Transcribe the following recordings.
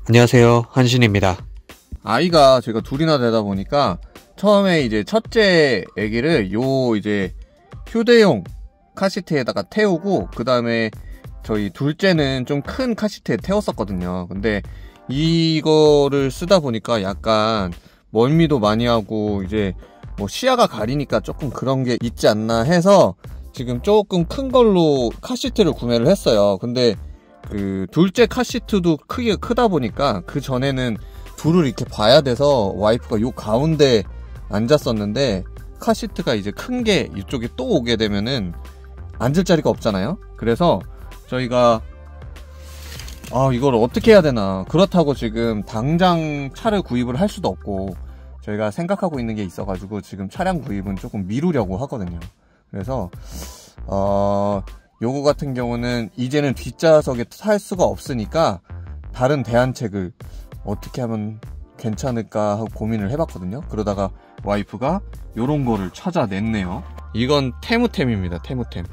안녕하세요, 한신입니다. 아이가 제가 둘이나 되다 보니까 처음에 이제 첫째 애기를 이제 휴대용 카시트에다가 태우고 그 다음에 저희 둘째는 좀 큰 카시트에 태웠었거든요. 근데 이거를 쓰다 보니까 약간 멀미도 많이 하고 이제 뭐 시야가 가리니까 조금 그런 게 있지 않나 해서 지금 조금 큰 걸로 카시트를 구매를 했어요. 근데 그 둘째 카시트도 크기가 크다 보니까 그 전에는 둘을 이렇게 봐야 돼서 와이프가 요 가운데 앉았었는데 카시트가 이제 큰 게 이쪽에 또 오게 되면은 앉을 자리가 없잖아요. 그래서 저희가 이걸 어떻게 해야 되나, 그렇다고 지금 당장 차를 구입을 할 수도 없고 저희가 생각하고 있는 게 있어가지고 지금 차량 구입은 조금 미루려고 하거든요. 그래서 요거 같은 경우는 이제는 뒷좌석에 탈 수가 없으니까 다른 대안책을 어떻게 하면 괜찮을까 하고 고민을 해봤거든요. 그러다가 와이프가 요런 거를 찾아냈네요. 이건 테무템입니다. 테무템.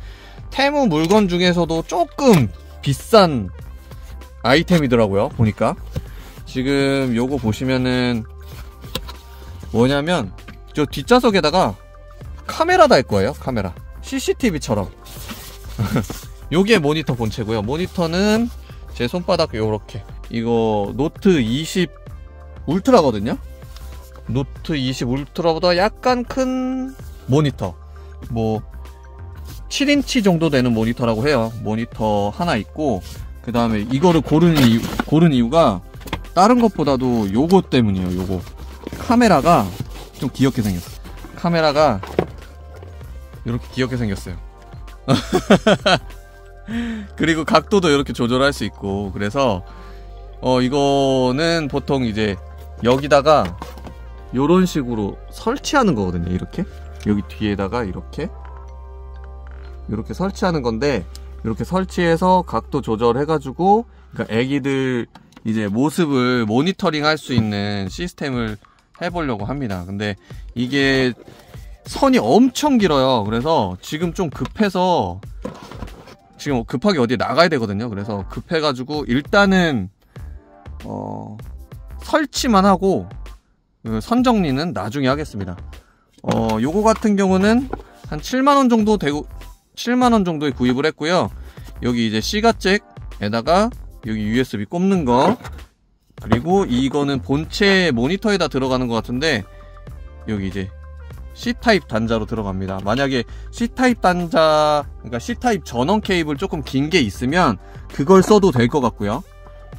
테무 물건 중에서도 조금 비싼 아이템이더라고요. 보니까 지금 요거 보시면은 뭐냐면 저 뒷좌석에다가 카메라 달 거예요. 카메라 CCTV처럼. 요게 모니터 본체고요. 모니터는 제 손바닥 요렇게, 이거 노트 20 울트라거든요. 노트 20 울트라보다 약간 큰 모니터, 뭐 7인치 정도 되는 모니터라고 해요. 모니터 하나 있고, 그 다음에 이거를 고른 이유가 다른 것보다도 요거 때문이에요. 요거 카메라가 좀 귀엽게 생겼어요. 카메라가 이렇게 귀엽게 생겼어요. 그리고 각도도 이렇게 조절할 수 있고, 그래서 이거는 보통 이제 여기다가 요런 식으로 설치하는 거거든요. 이렇게 여기 뒤에다가 이렇게 설치하는 건데, 이렇게 설치해서 각도 조절해가지고, 그러니까 애기들 이제 모습을 모니터링 할 수 있는 시스템을 해보려고 합니다. 근데 이게 선이 엄청 길어요. 그래서 지금 좀 급해서, 지금 급하게 어디에 나가야 되거든요. 그래서 급해가지고 일단은 설치만 하고 선정리는 나중에 하겠습니다. 요거 같은 경우는 한 7만원 정도 되고, 7만원 정도에 구입을 했고요. 여기 이제 C가잭에다가 여기 USB 꼽는 거, 그리고 이거는 본체 모니터에다 들어가는 것 같은데 여기 이제 C타입 단자로 들어갑니다. 만약에 C타입 단자, 그러니까 C타입 전원 케이블 조금 긴 게 있으면 그걸 써도 될 것 같고요.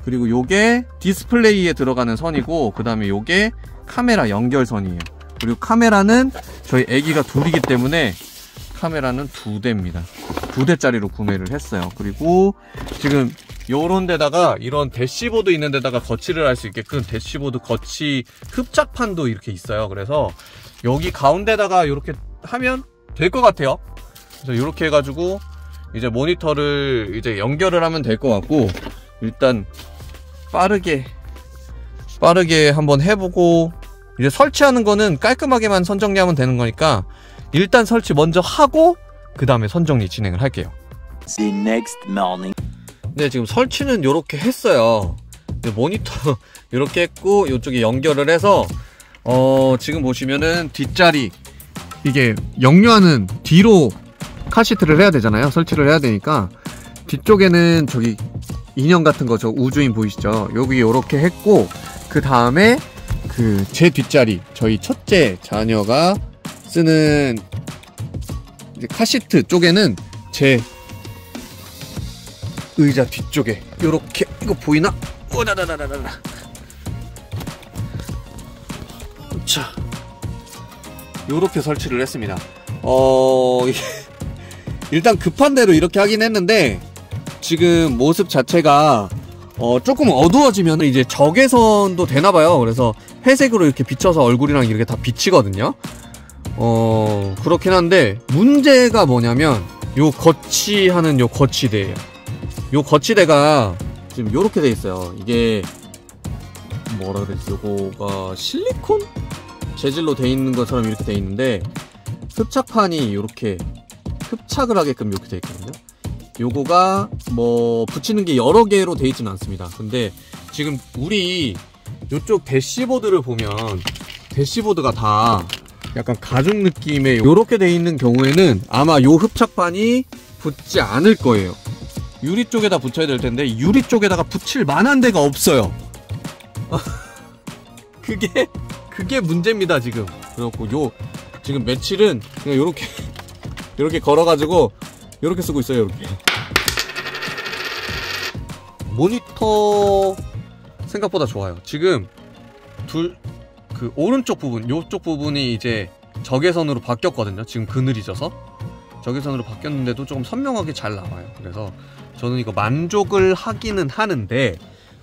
그리고 요게 디스플레이에 들어가는 선이고, 그 다음에 요게 카메라 연결선이에요. 그리고 카메라는 저희 애기가 둘이기 때문에 카메라는 2대입니다. 2대짜리로 구매를 했어요. 그리고 지금 요런 데다가 이런 대시보드 있는 데다가 거치를 할 수 있게끔 대시보드 거치 흡착판도 이렇게 있어요. 그래서 여기 가운데다가 이렇게 하면 될 것 같아요. 그래서 이렇게 해가지고 이제 모니터를 이제 연결을 하면 될 것 같고, 일단 빠르게 한번 해보고, 이제 설치하는 거는 깔끔하게만 선정리하면 되는 거니까 일단 설치 먼저 하고 그 다음에 선정리 진행을 할게요. The next morning. 네, 지금 설치는 요렇게 했어요. 모니터 요렇게 했고, 요쪽에 연결을 해서 지금 보시면은 뒷자리, 이게 역류하는 뒤로 카시트를 해야 되잖아요. 설치를 해야 되니까 뒤쪽에는 저기 인형 같은 거, 저 우주인 보이시죠? 여기 요렇게 했고, 그 다음에 그 제 뒷자리, 저희 첫째 자녀가 쓰는 이제 카시트 쪽에는 제 의자 뒤쪽에 요렇게, 이거 보이나? 오다다다다다. 자, 요렇게 설치를 했습니다. 일단 급한 대로 이렇게 하긴 했는데, 지금 모습 자체가 조금 어두워지면 이제 적외선도 되나봐요. 그래서 회색으로 이렇게 비춰서 얼굴이랑 이렇게 다 비치거든요. 그렇긴 한데 문제가 뭐냐면 요 거치하는 요 거치대예요. 요 거치대가 지금 요렇게 돼 있어요. 이게 뭐라 그러지? 요거가 실리콘 재질로 돼 있는 것처럼 이렇게 돼 있는데, 흡착판이 요렇게 흡착을 하게끔 이렇게 돼 있거든요. 요거가 뭐 붙이는 게 여러 개로 돼 있지는 않습니다. 근데 지금 우리 요쪽 대시보드를 보면 대시보드가 다 약간 가죽 느낌의 요렇게 돼 있는 경우에는 아마 요 흡착반이 붙지 않을 거예요. 유리 쪽에다 붙여야 될 텐데 유리 쪽에다가 붙일 만한 데가 없어요. 그게 문제입니다 지금. 그래갖고 요 지금 며칠은 그냥 요렇게 걸어가지고 요렇게 쓰고 있어요. 요렇게 모니터 생각보다 좋아요. 지금 그 오른쪽 부분, 요쪽 부분이 이제 적외선으로 바뀌었거든요. 지금 그늘이 져서 적외선으로 바뀌었는데도 조금 선명하게 잘 나와요. 그래서 저는 이거 만족을 하기는 하는데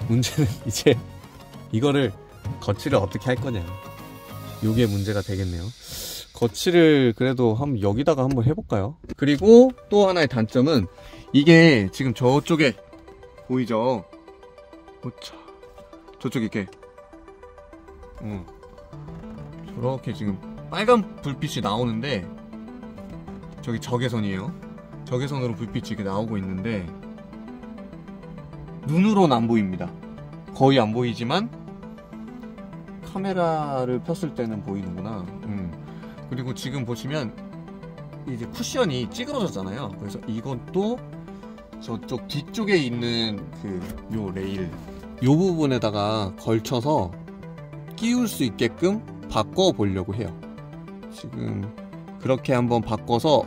문제는 이제 이거를 거치를 어떻게 할 거냐, 요게 문제가 되겠네요. 거치를 그래도 여기다가 한번 해볼까요? 그리고 또 하나의 단점은 이게 지금 저쪽에 보이죠? 저쪽에 이렇게 저렇게 지금 빨간 불빛이 나오는데 저기 적외선이에요. 적외선으로 불빛이 이렇게 나오고 있는데 눈으로는 안 보입니다. 거의 안 보이지만 카메라를 폈을 때는 보이는구나. 그리고 지금 보시면 이제 쿠션이 찌그러졌잖아요. 그래서 이것도 저쪽 뒤쪽에 있는 요 레일 요 부분에다가 걸쳐서 끼울 수 있게끔 바꿔 보려고 해요. 지금 그렇게 한번 바꿔서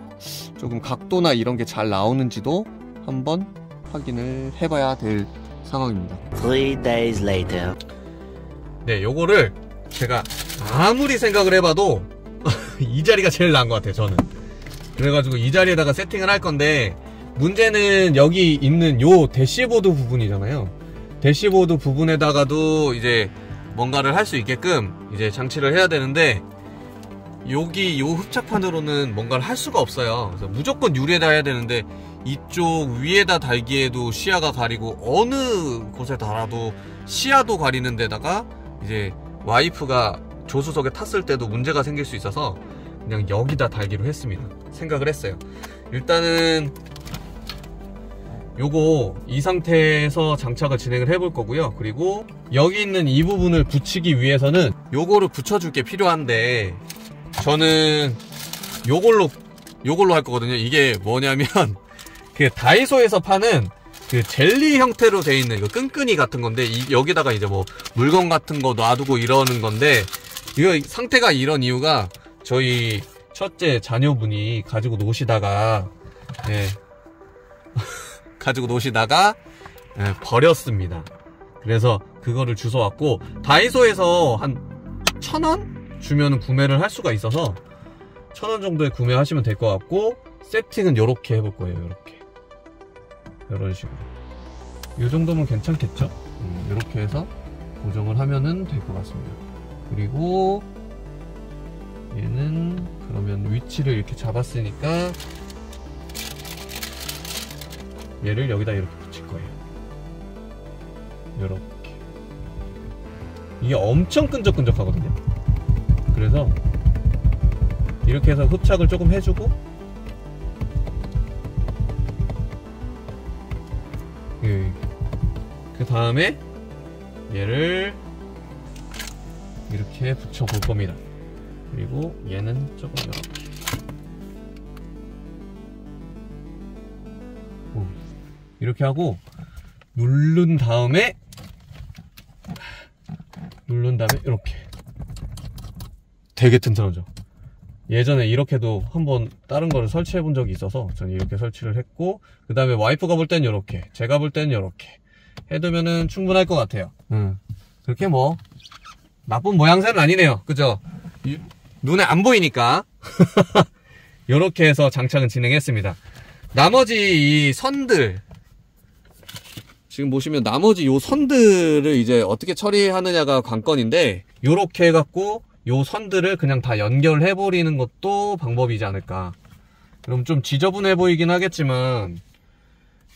조금 각도나 이런 게 잘 나오는지도 한번 확인을 해봐야 될 상황입니다. 3 days later. 네, 요거를 제가 아무리 생각을 해봐도 이 자리가 제일 나은 것 같아요, 저는. 그래가지고 이 자리에다가 세팅을 할 건데 문제는 여기 있는 요 대시보드 부분이잖아요. 대시보드 부분에다가도 이제 뭔가를 할 수 있게끔 이제 장치를 해야 되는데 여기 요 흡착판으로는 뭔가를 할 수가 없어요. 그래서 무조건 유리에다 해야 되는데 이쪽 위에다 달기에도 시야가 가리고 어느 곳에 달아도 시야도 가리는 데다가 이제 와이프가 조수석에 탔을 때도 문제가 생길 수 있어서 그냥 여기다 달기로 했습니다. 생각을 했어요. 일단은 요거 이 상태에서 장착을 진행을 해볼 거고요. 그리고 여기 있는 이 부분을 붙이기 위해서는 요거를 붙여줄 게 필요한데 저는 요걸로 할 거거든요. 이게 뭐냐면 그 다이소에서 파는 그 젤리 형태로 돼 있는 이거 끈끈이 같은 건데 여기다가 이제 뭐 물건 같은 거 놔두고 이러는 건데 이거 상태가 이런 이유가 저희 첫째 자녀분이 가지고 노시다가 버렸습니다. 그래서 그거를 주워왔고 다이소에서 한 1,000원 주면 구매를 할 수가 있어서 1,000원 정도에 구매하시면 될 것 같고 세팅은 요렇게 해볼 거예요. 요렇게 이런 식으로 이 정도면 괜찮겠죠? 이렇게 해서 고정을 하면은 될 것 같습니다. 그리고 얘는 그러면 위치를 이렇게 잡았으니까 얘를 여기다 이렇게 붙일 거예요. 이렇게 이게 엄청 끈적끈적하거든요. 그래서 이렇게 해서 흡착을 조금 해주고 그 다음에 얘를 이렇게 붙여 볼 겁니다. 그리고 얘는 조금 이렇게 하고 누른 다음에 이렇게 되게 튼튼하죠. 예전에 이렇게도 한번 다른 거를 설치해 본 적이 있어서 저는 이렇게 설치를 했고 그 다음에 와이프가 볼 땐 이렇게 제가 볼 땐 이렇게 해두면은 충분할 것 같아요. 그렇게 뭐 나쁜 모양새는 아니네요. 그죠? 눈에 안 보이니까 이렇게 해서 장착은 진행했습니다. 나머지 이 선들 지금 보시면 나머지 요 선들을 이제 어떻게 처리하느냐가 관건인데 요렇게 해갖고 요 선들을 그냥 다 연결해 버리는 것도 방법이지 않을까. 그럼 좀 지저분해 보이긴 하겠지만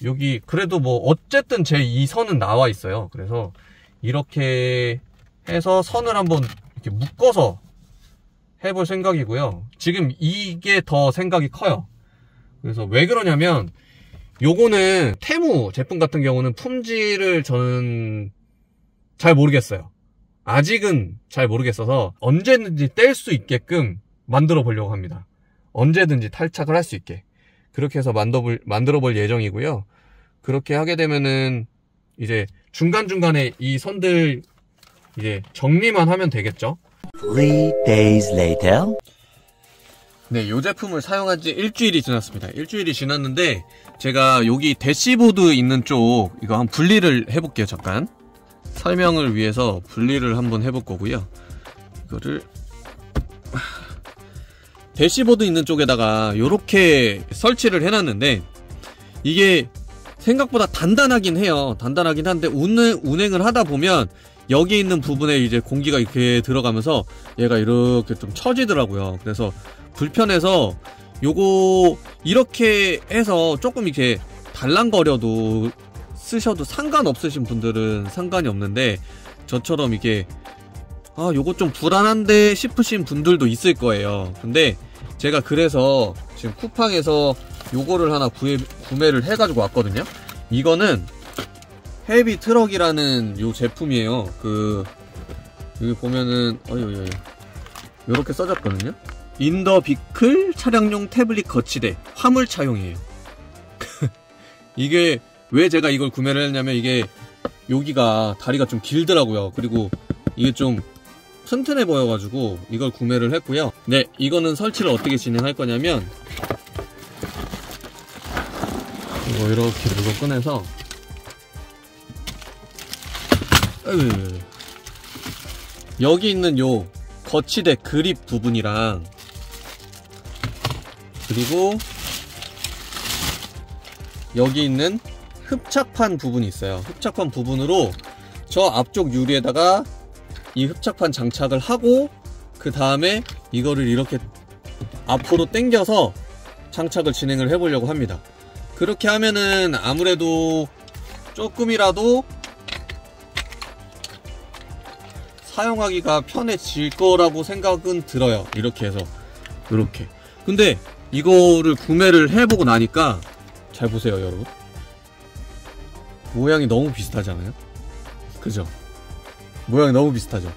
여기 그래도 뭐 어쨌든 제 이 선은 나와 있어요. 그래서 이렇게 해서 선을 한번 이렇게 묶어서 해볼 생각이고요. 지금 이게 더 생각이 커요. 그래서 왜 그러냐면 요거는 테무 제품 같은 경우는 품질을 저는 잘 모르겠어요. 아직은 잘 모르겠어서 언제든지 뗄 수 있게끔 만들어 보려고 합니다. 언제든지 탈착을 할 수 있게. 그렇게 해서 만들어 볼 예정이고요. 그렇게 하게 되면은 이제 중간중간에 이 선들 이제 정리만 하면 되겠죠. 3 days later. 네, 이 제품을 사용한 지 일주일이 지났습니다. 일주일이 지났는데 제가 여기 대시보드 있는 쪽 이거 한번 분리를 해볼게요. 잠깐 설명을 위해서 분리를 한번 해볼 거고요. 이거를 대시보드 있는 쪽에다가 이렇게 설치를 해놨는데 이게 생각보다 단단하긴 해요. 단단하긴 한데 운행을 하다 보면 여기 있는 부분에 이제 공기가 이렇게 들어가면서 얘가 이렇게 좀 처지더라고요. 그래서 불편해서 요거 이렇게 해서 조금 이렇게 달랑거려도 쓰셔도 상관없으신 분들은 상관이 없는데 저처럼 이게 요거 좀 불안한데 싶으신 분들도 있을 거예요. 근데 제가 그래서 지금 쿠팡에서 요거를 하나 구매를 해가지고 왔거든요. 이거는 헤비 트럭이라는 요 제품이에요. 여기 보면은 요렇게 써졌거든요. 인더 비클 차량용 태블릿 거치대 화물차용이에요. 이게 왜 제가 이걸 구매를 했냐면 이게 여기가 다리가 좀 길더라고요. 그리고 이게 좀 튼튼해 보여가지고 이걸 구매를 했고요. 네, 이거는 설치를 어떻게 진행할 거냐면 이거 이렇게 물건 꺼내서 여기 있는 요 거치대 그립 부분이랑 그리고 여기 있는 흡착판 부분이 있어요. 흡착판 부분으로 저 앞쪽 유리에다가 이 흡착판 장착을 하고 그 다음에 이거를 이렇게 앞으로 당겨서 장착을 진행을 해보려고 합니다. 그렇게 하면은 아무래도 조금이라도 사용하기가 편해질 거라고 생각은 들어요. 이렇게 해서 이렇게. 근데 이거를 구매를 해보고 나니까 잘 보세요 여러분, 모양이 너무 비슷하잖아요. 그죠? 모양이 너무 비슷하죠.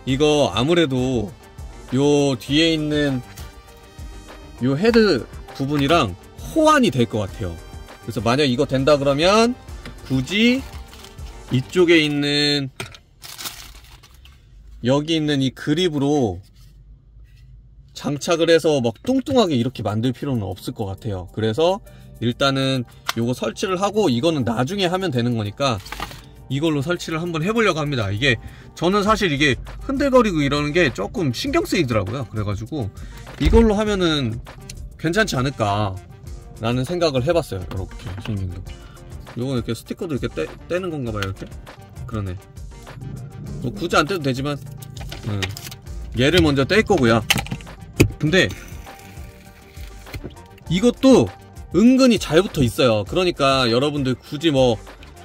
이거 아무래도 요 뒤에 있는 요 헤드 부분이랑 호환이 될 것 같아요. 그래서 만약 이거 된다 그러면 굳이 이쪽에 있는 여기 있는 이 그립으로 장착을 해서 막 뚱뚱하게 이렇게 만들 필요는 없을 것 같아요. 그래서 일단은 요거 설치를 하고 이거는 나중에 하면 되는 거니까 이걸로 설치를 한번 해보려고 합니다. 이게 저는 사실 이게 흔들거리고 이러는 게 조금 신경 쓰이더라고요. 그래가지고 이걸로 하면은 괜찮지 않을까 라는 생각을 해봤어요. 이렇게 생긴 거. 요거 이렇게 스티커도 이렇게 떼는 건가 봐요. 이렇게. 그러네. 뭐 굳이 안 떼도 되지만 얘를 먼저 뗄 거고요. 근데 이것도 은근히 잘 붙어 있어요. 그러니까 여러분들 굳이 뭐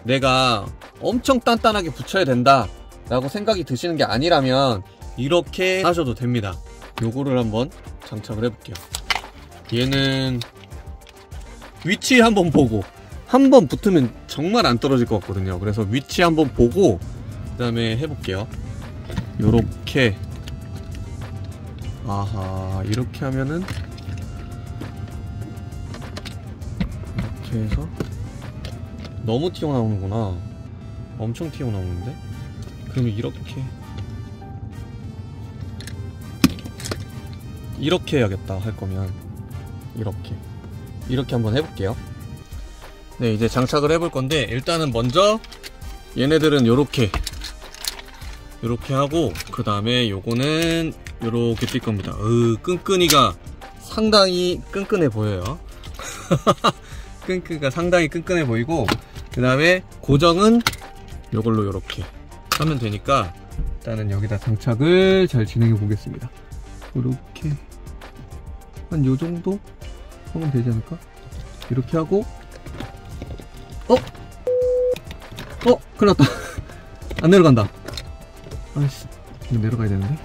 내가 엄청 단단하게 붙여야 된다 라고 생각이 드시는 게 아니라면 이렇게 하셔도 됩니다. 요거를 한번 장착을 해볼게요. 얘는 위치 한번 보고, 한번 붙으면 정말 안 떨어질 것 같거든요. 그래서 위치 한번 보고 그 다음에 해볼게요. 요렇게, 아하, 이렇게 하면은 이렇게 해서 너무 튀어나오는구나. 엄청 튀어나오는데? 그러면 이렇게 해야겠다. 할 거면 이렇게 한번 해볼게요. 네, 이제 장착을 해볼 건데 일단은 먼저 얘네들은 요렇게 하고 그 다음에 요거는 요렇게 뛸 겁니다. 끈끈이가 상당히 끈끈해 보여요. 끈끈이가 상당히 끈끈해 보이고, 그 다음에 고정은 요걸로 요렇게 하면 되니까 일단은 여기다 장착을 잘 진행해 보겠습니다. 요렇게 한 요정도 하면 되지 않을까? 이렇게 하고, 큰일 났다. 안 내려간다. 아이씨, 이거 내려가야 되는데.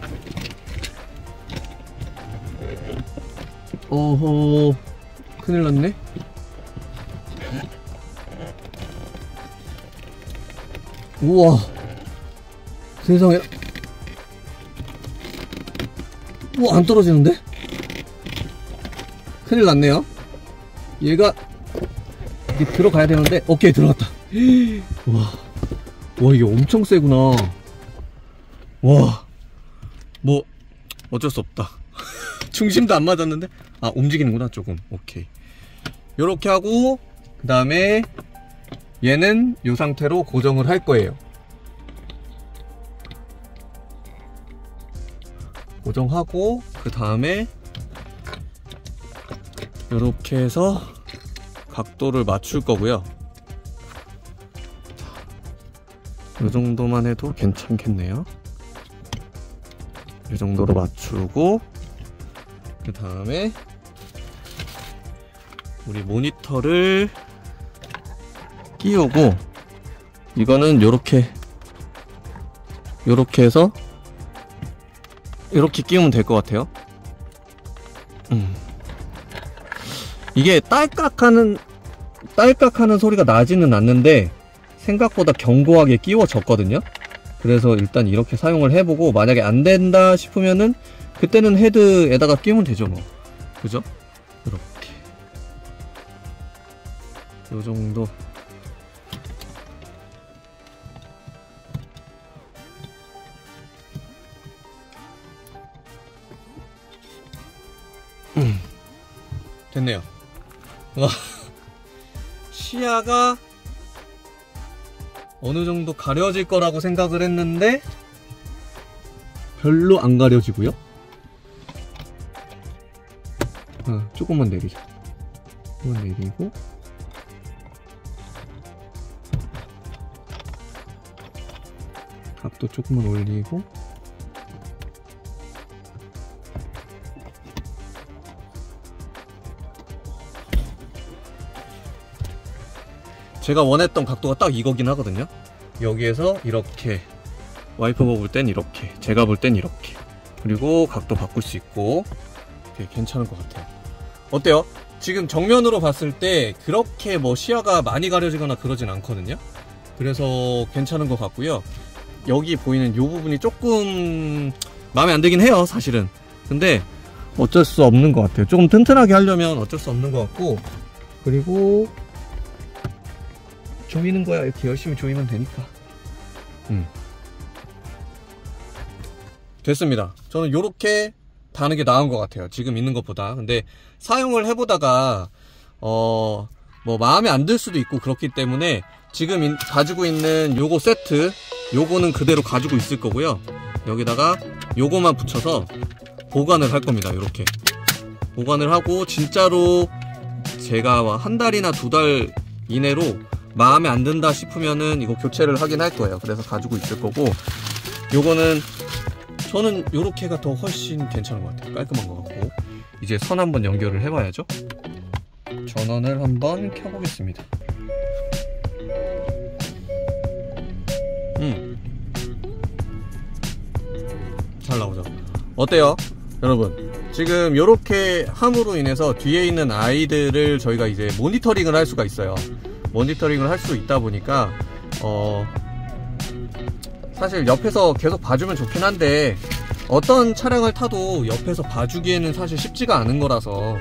어허, 큰일 났네. 우와, 세상에. 우와, 안 떨어지는데? 큰일 났네요. 얘가 이게 들어가야 되는데. 오케이, 들어갔다. 와, 이게 엄청 세구나. 와, 뭐 어쩔 수 없다. 중심도 안 맞았는데. 아, 움직이는구나 조금. 오케이. 요렇게 하고 그 다음에 얘는 이 상태로 고정을 할 거예요. 고정하고 그 다음에 요렇게 해서 각도를 맞출 거고요. 이 정도만 해도 괜찮겠네요. 이 정도로 맞추고 그 다음에 우리 모니터를 끼우고, 이거는 요렇게 해서 이렇게 끼우면 될 것 같아요. 이게 딸깍하는 소리가 나지는 않는데 생각보다 견고하게 끼워졌거든요. 그래서 일단 이렇게 사용을 해보고, 만약에 안 된다 싶으면은 그때는 헤드에다가 끼우면 되죠 뭐. 그죠? 이렇게 요 정도. 됐네요. 와, 시야가 어느 정도 가려질 거라고 생각을 했는데 별로 안 가려지고요. 조금만 내리자. 조금만 내리고 각도 조금만 올리고 제가 원했던 각도가 딱 이거긴 하거든요. 여기에서 이렇게, 와이프가 볼 땐 이렇게, 제가 볼 땐 이렇게, 그리고 각도 바꿀 수 있고 되게 괜찮을 것 같아요. 어때요? 지금 정면으로 봤을 때 그렇게 뭐 시야가 많이 가려지거나 그러진 않거든요. 그래서 괜찮은 것 같고요. 여기 보이는 이 부분이 조금 마음에 안 들긴 해요, 사실은. 근데 어쩔 수 없는 것 같아요. 조금 튼튼하게 하려면 어쩔 수 없는 것 같고, 그리고 조이는 거야. 이렇게 열심히 조이면 되니까. 됐습니다. 저는 요렇게 다는 게 나은 것 같아요, 지금 있는 것보다. 근데 사용을 해보다가 뭐 마음에 안 들 수도 있고 그렇기 때문에 지금 가지고 있는 요거 세트, 요거는 그대로 가지고 있을 거고요. 여기다가 요거만 붙여서 보관을 할 겁니다. 요렇게 보관을 하고, 진짜로 제가 한 달이나 2달 이내로 마음에 안 든다 싶으면은 이거 교체를 하긴 할 거예요. 그래서 가지고 있을 거고, 요거는 저는 요렇게가 더 훨씬 괜찮은 것 같아요. 깔끔한 것 같고. 이제 선 한번 연결을 해봐야죠. 전원을 한번 켜보겠습니다. 잘 나오죠? 어때요? 여러분, 지금 요렇게 함으로 인해서 뒤에 있는 아이들을 저희가 이제 모니터링을 할 수가 있어요. 모니터링을 할 수 있다 보니까 사실 옆에서 계속 봐주면 좋긴 한데, 어떤 차량을 타도 옆에서 봐주기에는 사실 쉽지가 않은 거라서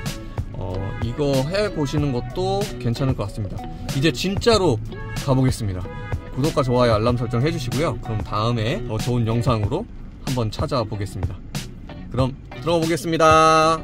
이거 해보시는 것도 괜찮을 것 같습니다. 이제 진짜로 가보겠습니다. 구독과 좋아요, 알람 설정 해주시고요. 그럼 다음에 더 좋은 영상으로 한번 찾아보겠습니다. 그럼 들어가 보겠습니다.